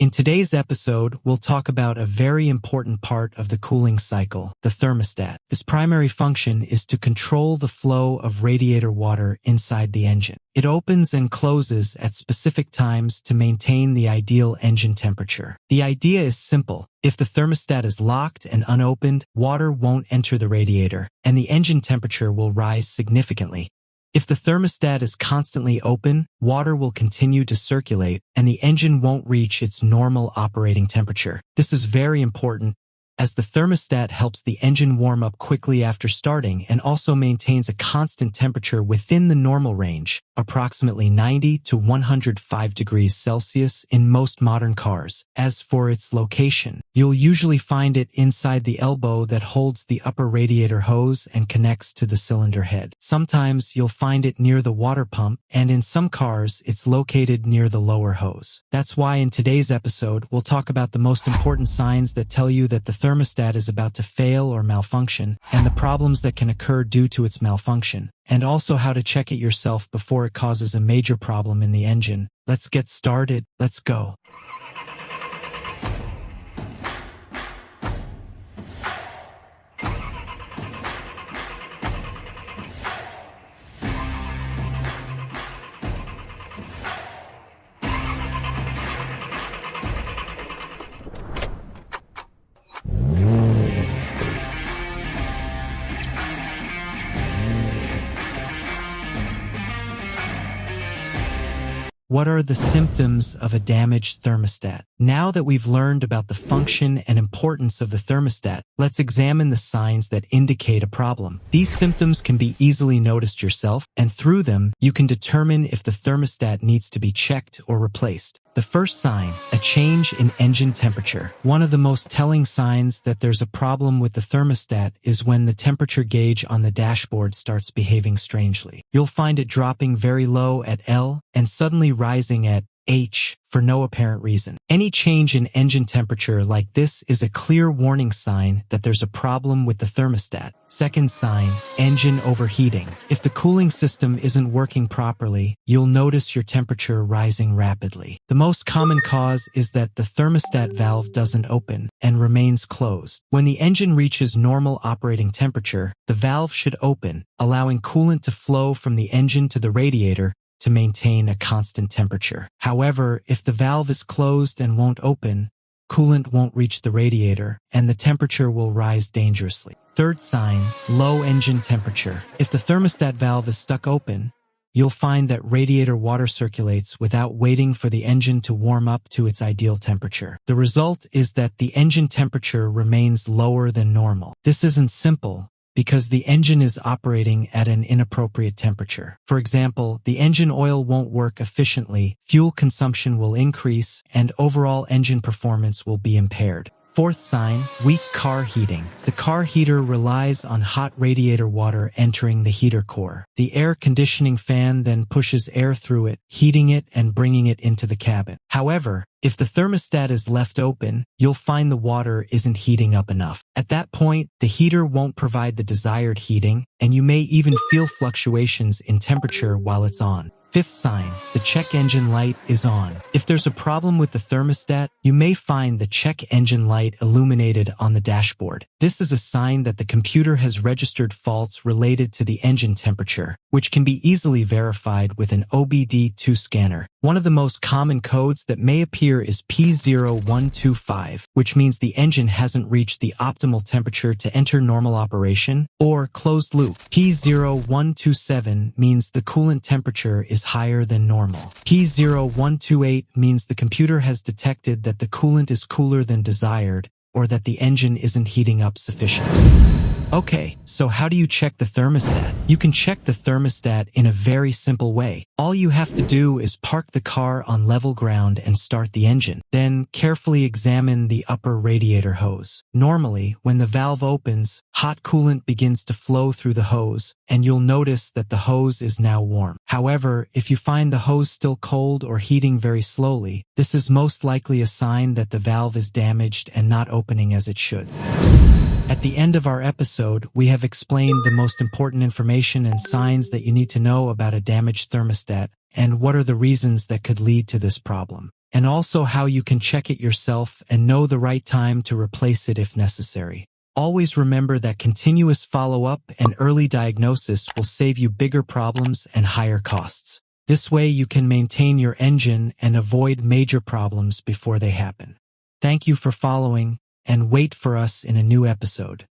In today's episode, we'll talk about a very important part of the cooling cycle, the thermostat. This primary function is to control the flow of radiator water inside the engine. It opens and closes at specific times to maintain the ideal engine temperature. The idea is simple. If the thermostat is locked and unopened, water won't enter the radiator, and the engine temperature will rise significantly. If the thermostat is constantly open, water will continue to circulate, and the engine won't reach its normal operating temperature. This is very important, as the thermostat helps the engine warm up quickly after starting and also maintains a constant temperature within the normal range, approximately 90 to 105 degrees Celsius in most modern cars. As for its location, you'll usually find it inside the elbow that holds the upper radiator hose and connects to the cylinder head. Sometimes you'll find it near the water pump, and in some cars, it's located near the lower hose. That's why in today's episode, we'll talk about the most important signs that tell you that the thermostat is about to fail or malfunction, and the problems that can occur due to its malfunction, and also how to check it yourself before it causes a major problem in the engine. Let's get started. Let's go. What are the symptoms of a damaged thermostat? Now that we've learned about the function and importance of the thermostat, let's examine the signs that indicate a problem. These symptoms can be easily noticed yourself, and through them, you can determine if the thermostat needs to be checked or replaced. The first sign, a change in engine temperature. One of the most telling signs that there's a problem with the thermostat is when the temperature gauge on the dashboard starts behaving strangely. You'll find it dropping very low at L and suddenly rising at H for no apparent reason. Any change in engine temperature like this is a clear warning sign that there's a problem with the thermostat. Second sign, engine overheating. If the cooling system isn't working properly, you'll notice your temperature rising rapidly. The most common cause is that the thermostat valve doesn't open and remains closed. When the engine reaches normal operating temperature, the valve should open, allowing coolant to flow from the engine to the radiator to maintain a constant temperature. However, if the valve is closed and won't open, coolant won't reach the radiator, and the temperature will rise dangerously. Third sign, low engine temperature. If the thermostat valve is stuck open, you'll find that radiator water circulates without waiting for the engine to warm up to its ideal temperature. The result is that the engine temperature remains lower than normal. This isn't simple, because the engine is operating at an inappropriate temperature. For example, the engine oil won't work efficiently, fuel consumption will increase, and overall engine performance will be impaired. Fourth sign, weak car heating. The car heater relies on hot radiator water entering the heater core. The air conditioning fan then pushes air through it, heating it and bringing it into the cabin. However, if the thermostat is left open, you'll find the water isn't heating up enough. At that point, the heater won't provide the desired heating, and you may even feel fluctuations in temperature while it's on. Fifth sign, the check engine light is on. If there's a problem with the thermostat, you may find the check engine light illuminated on the dashboard. This is a sign that the computer has registered faults related to the engine temperature, which can be easily verified with an OBD2 scanner. One of the most common codes that may appear is P0125, which means the engine hasn't reached the optimal temperature to enter normal operation, or closed loop. P0127 means the coolant temperature is higher than normal. P0128 means the computer has detected that the coolant is cooler than desired, or that the engine isn't heating up sufficiently. Okay, so how do you check the thermostat? You can check the thermostat in a very simple way. All you have to do is park the car on level ground and start the engine. Then carefully examine the upper radiator hose. Normally, when the valve opens, hot coolant begins to flow through the hose, and you'll notice that the hose is now warm. However, if you find the hose still cold or heating very slowly, this is most likely a sign that the valve is damaged and not opening as it should. At the end of our episode, we have explained the most important information and signs that you need to know about a damaged thermostat and what are the reasons that could lead to this problem. and also how you can check it yourself and know the right time to replace it if necessary. Always remember that continuous follow-up and early diagnosis will save you bigger problems and higher costs. This way you can maintain your engine and avoid major problems before they happen. Thank you for following, and wait for us in a new episode.